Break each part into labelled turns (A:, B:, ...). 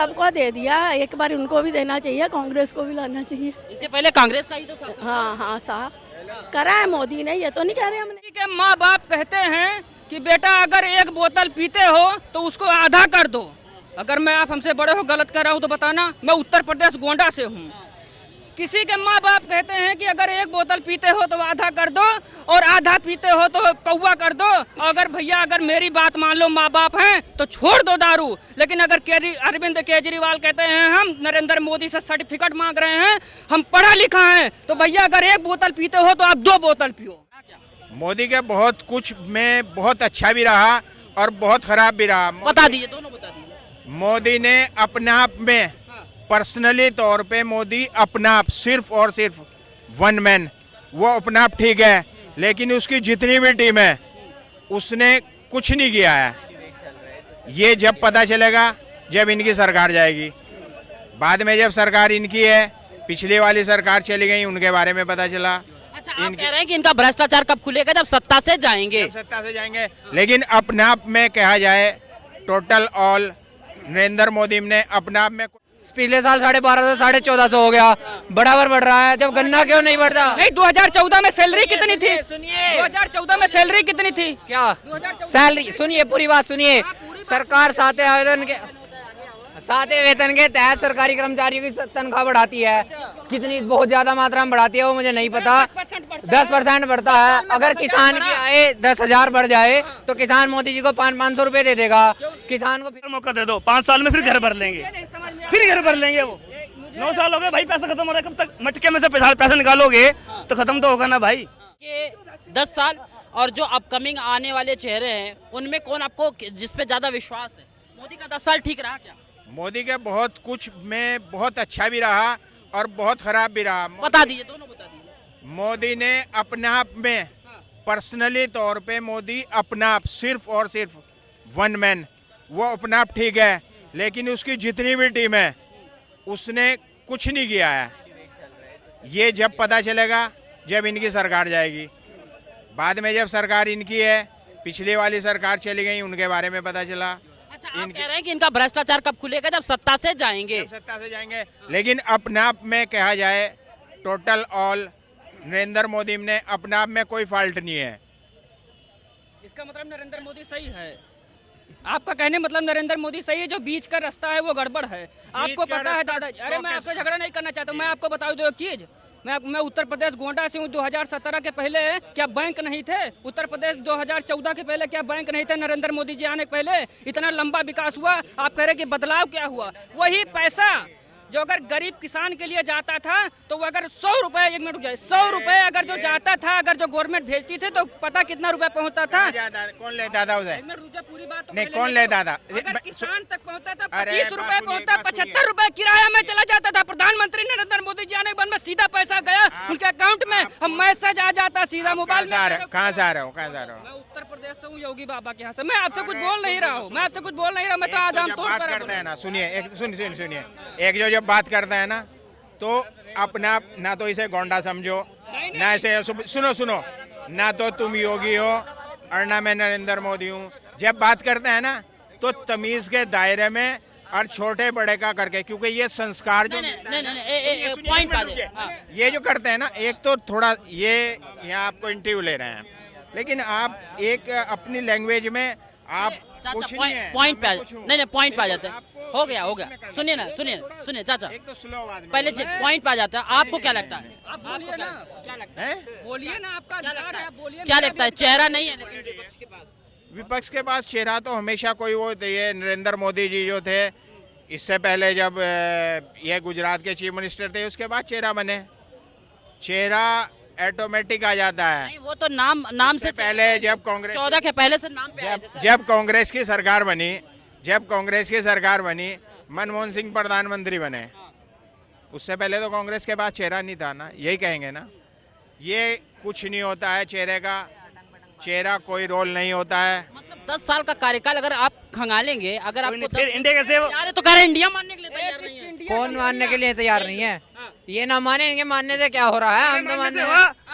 A: सबको दे दिया, एक बार उनको भी देना चाहिए, कांग्रेस को भी लाना चाहिए।
B: इसके पहले कांग्रेस का ही तो शासन।
A: हाँ हाँ साहब करा है मोदी ने, ये तो नहीं कह रहे हमने।
C: के माँ बाप कहते हैं कि बेटा अगर एक बोतल पीते हो तो उसको आधा कर दो। अगर मैं आप हमसे बड़े हो गलत कर रहा हूँ तो बताना। मैं उत्तर प्रदेश गोंडा से हूँ। किसी के माँ बाप कहते हैं कि अगर एक बोतल पीते हो तो आधा कर दो और आधा पीते हो तो पौवा कर दो। अगर भैया अगर मेरी बात मान लो, माँ बाप हैं तो छोड़ दो दारू। लेकिन अगर अरविंद केजरीवाल कहते हैं हम नरेंद्र मोदी से सर्टिफिकेट मांग रहे हैं, हम पढ़ा लिखा है, तो भैया अगर एक बोतल पीते हो तो आप 2 बोतल पियो।
D: मोदी के बहुत कुछ में बहुत अच्छा भी रहा और बहुत खराब भी रहा।
B: बता दीजिए, दोनों बता दीजिए।
D: मोदी ने अपने आप में पर्सनली तौर पे मोदी अपना आप सिर्फ और सिर्फ वन मैन, वो अपना आप ठीक है, लेकिन उसकी जितनी भी टीम है उसने कुछ नहीं किया है। ये जब पता चलेगा जब इनकी सरकार जाएगी। बाद में जब सरकार इनकी है, पिछली वाली सरकार चली गई, उनके बारे में पता चला।
B: अच्छा, आप कह रहे हैं कि इनका भ्रष्टाचार कब खुलेगा? जब सत्ता से जाएंगे।
D: सत्ता से जाएंगे। लेकिन अपने आप में कहा जाए टोटल ऑल नरेंद्र मोदी ने अपने आप में
E: पिछले साल 1250 से 1450 हो गया, बराबर बढ़ रहा है। जब गन्ना क्यों नहीं बढ़ता?
C: नहीं, 2014 में सैलरी कितनी थी? सुनिए, 2014 में सैलरी कितनी थी?
E: क्या सैलरी? सुनिए, पूरी बात सुनिए। सरकार सातवें वेतन के तहत सरकारी कर्मचारियों की तनख्वाह बढ़ाती है। कितनी? बहुत ज्यादा मात्रा में बढ़ाती है, वो मुझे नहीं पता। 10% बढ़ता है। अगर किसान की आय 10,000 बढ़ जाए तो किसान मोदी जी को 500 रुपए दे देगा। किसान को
F: फिर मौका दे दो, 5 साल में फिर घर भर लेंगे, फिर घर भर लेंगे। वो 9 साल हो गए भाई, पैसा खत्म हो रहा है। कब तक मटके में से पैसा निकालोगे तो खत्म तो होगा ना भाई।
B: ये 10 साल और जो अपकमिंग आने वाले चेहरे हैं उनमें कौन आपको जिस पे ज्यादा विश्वास है? मोदी का 10 साल ठीक रहा क्या?
D: मोदी के बहुत कुछ में बहुत अच्छा भी रहा और बहुत खराब भी रहा।
B: बता दीजिए, दोनों बता दीजिए।
D: मोदी ने अपने आप में पर्सनली तौर पे मोदी अपना आप सिर्फ और सिर्फ वन मैन, वो अपना आप ठीक है, लेकिन उसकी जितनी भी टीम है उसने कुछ नहीं किया है। ये जब पता चलेगा जब इनकी सरकार जाएगी। बाद में जब सरकार इनकी है, पिछली वाली सरकार चली गई, उनके बारे में पता चला।
B: अच्छा, आप कह रहे हैं कि इनका भ्रष्टाचार कब खुलेगा? जब सत्ता से जाएंगे।
D: सत्ता से जाएंगे। लेकिन अपने आप में कहा जाए टोटल ऑल नरेंद्र मोदी ने अपने आप में कोई फॉल्ट नहीं है।
C: इसका मतलब नरेंद्र मोदी सही है। आपका कहने मतलब नरेंद्र मोदी सही है, जो बीच का रास्ता है वो गड़बड़ है। आपको पता है दादा। अरे मैं आपसे झगड़ा नहीं करना चाहता, मैं आपको बता दूं एक चीज। मैं उत्तर प्रदेश गोंडा से हूँ। 2017 के पहले क्या बैंक नहीं थे? उत्तर प्रदेश 2014 के पहले क्या बैंक नहीं थे? नरेंद्र मोदी जी आने के पहले इतना लंबा विकास हुआ। आप कह रहे कि बदलाव क्या हुआ? वही पैसा जो अगर गरीब किसान के लिए जाता था तो वो अगर 100 रुपए, 1 मिनट रुक जाए, 100 रुपए अगर जो जाता था, अगर जो गवर्नमेंट भेजती थी तो पता कितना रुपए पहुंचता था?
D: कौन लेता था उसे?
C: पूरी बात
D: नहीं, कौन लेता था?
C: अगर किसान तक पहुंचता था 25 रुपए पहुंचता, 75 रुपए किराया में चला जाता था। प्रधानमंत्री नरेंद्र मोदी जी आने के बाद में सीधा पैसा गया उनके अकाउंट में, हम मैसेज आ जाता सीधा मोबाइल में।
D: कहाँ से आ रहे हो?
C: मैं उत्तर प्रदेश से हूँ, योगी बाबा के यहाँ से। मैं आपसे कुछ बोल नहीं रहा हूँ, मैं आपसे कुछ बोल नहीं रहा हूँ। मैं तो आज हम
D: बात करते हैं ना, सुनिए, सुनिए, एक जो जब बात करता है ना तो अपना ना तो इसे गोंडा समझो, ना इसे सुनो, ना तो तुम योगी हो और ना मैं नरेंद्र मोदी हूँ। जब बात करते हैं ना तो तमीज के दायरे में और छोटे बड़े का करके, क्योंकि ये संस्कार जो
B: पॉइंट आ जाए।
D: ये जो करते हैं ना, एक तो थोड़ा ये यहाँ आपको इंटरव्यू ले रहे हैं, लेकिन आप एक अपनी लैंग्वेज में आप कुछ नहीं है।
B: पॉइंट पे आ जाते। नहीं, पॉइंट पे आ जाते हैं। हो गया। सुनिए चाचा,
D: एक तो स्लो आवाज में
B: पहले पॉइंट पे आ जाता है। आपको क्या लगता है?
C: आपको क्या लगता है? बोलिए ना, आपका अधिकार है, बोलिए।
B: क्या लगता है? चेहरा नहीं है विपक्ष के पास?
D: विपक्ष के पास चेहरा तो हमेशा कोई वो ये नरेंद्र मोदी जी जो थे, इससे पहले जब ये गुजरात के चीफ मिनिस्टर थे, उसके बाद चेहरा बने। चेहरा ऑटोमेटिक आ जाता है।
B: नहीं, वो तो नाम से
D: पहले जब कांग्रेस
B: 14 के पहले से नाम पे
D: जब कांग्रेस की सरकार बनी, मनमोहन सिंह प्रधानमंत्री बने। उससे पहले तो कांग्रेस के पास चेहरा नहीं था ना, यही कहेंगे ना। ये कुछ नहीं होता है चेहरा कोई रोल नहीं होता है।
B: मतलब 10 साल का कार्यकाल अगर आप खंगालेंगे, अगर आपको
F: फिर इंडिया कैसे?
B: यार तो कह रहे इंडिया मानने के लिए तैयार नहीं है।
E: कौन मानने के लिए तैयार नहीं है? ये ना माने, इनके मानने से क्या हो रहा है? हम तो मानने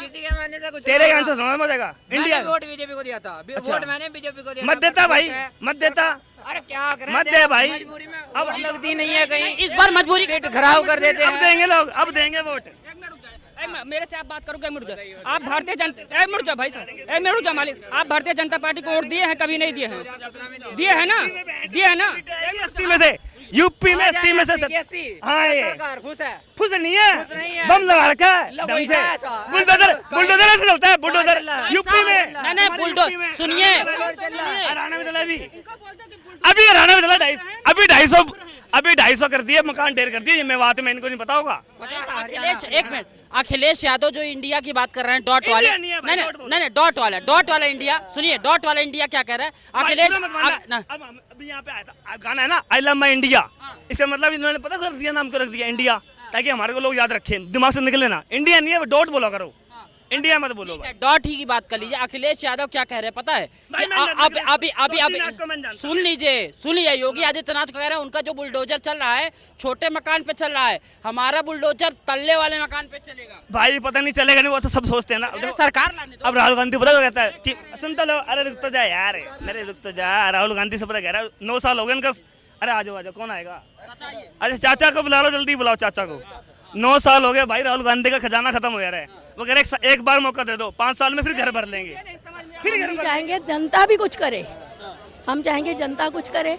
E: किसी के मानने से कुछ
F: तेरे ज्ञान से थोड़ा मजेगा इंडिया
E: वोट बीजेपी को दिया था वोट मैंने बीजेपी को दिया
F: मत देता भाई, मत देता,
E: अरे क्या करें
F: मत दे भाई।
E: मजबूरी में
F: अब
E: वोट लगती नहीं है कहीं
B: इस बार मजबूरी
E: सीट खराब कर देते
F: अब
E: हैं
F: देंगे लोग, अब देंगे वोट।
C: मेरे से आप बात करोगे मुड़ जाए आप भारतीय जनता मुड़ जाओ भाई साहब मुड़ जाओ मालिक आप भारतीय जनता पार्टी को वोट दिए हैं कभी नहीं दिए हैं दिए है ना
F: 80 में से यूपी में 80 में से हाँ ये
E: सरकार खुश है
F: फुस नहीं है,
E: नहीं है।
F: बम लगा रखा है
E: लो
F: ढंग
E: वही
F: से,
E: ऐसा,
F: बुलडोजर
E: ऐसा।
F: बुलडोजर ऐसे चलता है, बुलडोजर यूपी में
B: नहीं नहीं बुलडोजर सुनिए
F: हरियाणा में चला अभी हरियाणा में चला 250 अभी 250 कर दिए, मकान ढेर कर दिए, मेवात में इनको नहीं पता होगा।
B: अखिलेश एक मिनट अखिलेश यादव जो इंडिया की बात कर रहे हैं डॉट वाले
F: इंडिया नहीं है भाई,
B: नहीं डॉट वाला इंडिया सुनिए डॉट वाला इंडिया क्या कह रहा है अखिलेश
F: अब अभी यहाँ पे आया था गाना है ना आई लव माई इंडिया, इसका मतलब इन्होंने पता कर दिया नाम को रख दिया इंडिया ताकि हमारे को लोग याद रखें, दिमाग से निकले ना। इंडिया नहीं है, डॉट बोला करो, इंडिया मत बोलो भाई।
B: डॉट ही की बात कर लीजिए। अखिलेश यादव क्या कह रहे हैं पता है
F: भाई,
B: कि
F: मैं
B: अभी सुन लीजिए योगी आदित्यनाथ कह रहे हैं उनका जो बुलडोजर चल रहा है छोटे मकान पे चल रहा है, हमारा बुलडोजर तल्ले वाले मकान पे चलेगा।
F: भाई पता नहीं चलेगा नहीं, वो तो सब सोचते हैं ना।
B: सरकार लाने दो।
F: अब राहुल गांधी पता क्या कहता है कि सुनता लो, अरे रुक तो जा यार, मेरे रुक तो जा। राहुल गांधी से पता कह रहा है 9 साल हो गए उनका, अरे आ जाओ कौन आएगा, अरे चाचा को बुला लो, जल्दी बुलाओ चाचा को। 9 साल हो गए भाई, राहुल गांधी का खजाना खत्म हो जा रहा है। वो कह रहे एक बार मौका दे दो, 5 साल में फिर घर भर लेंगे।
A: हम भी चाहेंगे जनता भी कुछ करे, हम चाहेंगे जनता कुछ करे,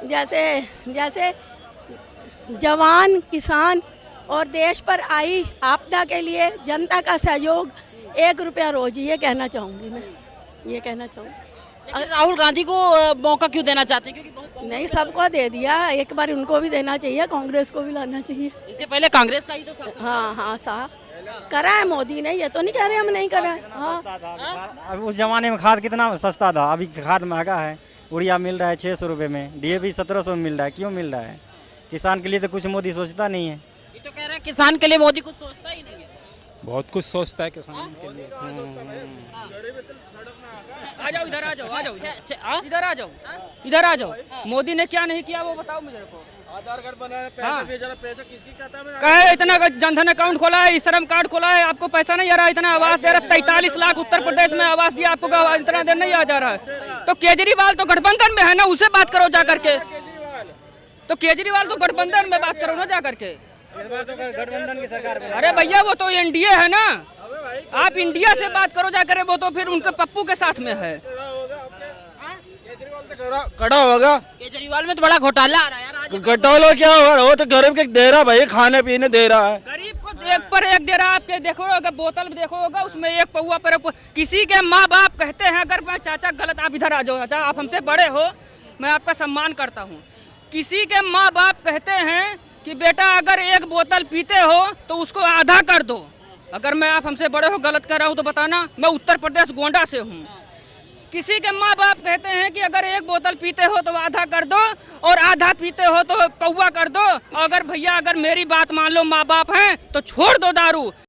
A: जैसे जवान किसान और देश पर आई आपदा के लिए जनता का सहयोग 1 रुपया रोज, ये कहना चाहूँगी मैं, ये कहना चाहूँगी।
B: लेकिन राहुल गांधी को मौका क्यों देना चाहते हैं? क्योंकि
A: नहीं सबको दे दिया, एक बार उनको भी देना चाहिए, कांग्रेस को भी लाना चाहिए।
B: इसके पहले कांग्रेस का ही तो शासन
A: हाँ साहब करा है मोदी ने, ये तो नहीं कह रहे हम नहीं करा है। हाँ
G: अब उस जमाने में खाद कितना सस्ता था, अभी खाद महंगा है। यूरिया मिल रहा है 600 रुपये में, DAP 1700 में मिल रहा है। क्यों मिल रहा है? किसान के लिए तो कुछ मोदी सोचता नहीं है।
B: ये तो कह रहे हैं किसान के लिए मोदी कुछ सोचता ही नहीं है।
H: बहुत कुछ सोचता है किसान के लिए।
C: आ जाओ इधर आ जाओ इधर आ जाओ मोदी ने क्या नहीं किया वो बताओ मुझे को।
H: आधार कार्ड बनाया, पैसा भेजा, पैसा किसकी खाता में?
C: कहे इतना जनधन अकाउंट खोला है, श्रम कार्ड खोला है, आपको पैसा नहीं आ रहा, इतना आवास दे रहा है, 43 लाख उत्तर प्रदेश में आवास दिया आपको, इतना देर नहीं आ जा रहा है। तो केजरीवाल तो गठबंधन में है ना, उससे बात करो जा करके। तो केजरीवाल तो गठबंधन में बात करो ना जा करके।
G: गठबंधन की सरकार में
C: अरे भैया वो तो NDA है ना, आप इंडिया से बात करो जा करे, वो तो फिर उनके पप्पू के साथ में है।
H: कड़ा होगा।
B: केजरीवाल में तो बड़ा घोटाला आ रहा है यार।
H: घोटाला क्या हो रहा है? वो तो गरीब के दे रहा भाई, खाने पीने दे रहा है।
C: गरीब को एक पर एक दे रहा, आपके देखो अगर बोतल देखो होगा उसमें एक पौवा पर किसी के माँ बाप कहते हैं, अगर मैं चाचा गलत, आप इधर आ जाओ चाचा, आप हमसे बड़े हो, मैं आपका सम्मान करता हूँ। किसी के माँ बाप कहते हैं कि बेटा अगर एक बोतल पीते हो तो उसको आधा कर दो। अगर मैं आप हमसे बड़े हो गलत कर रहा हूँ तो बताना, मैं उत्तर प्रदेश गोंडा से हूँ। किसी के माँ बाप कहते हैं कि अगर एक बोतल पीते हो तो आधा कर दो और आधा पीते हो तो पौवा कर दो। अगर भैया अगर मेरी बात मान लो, माँ बाप हैं तो छोड़ दो दारू।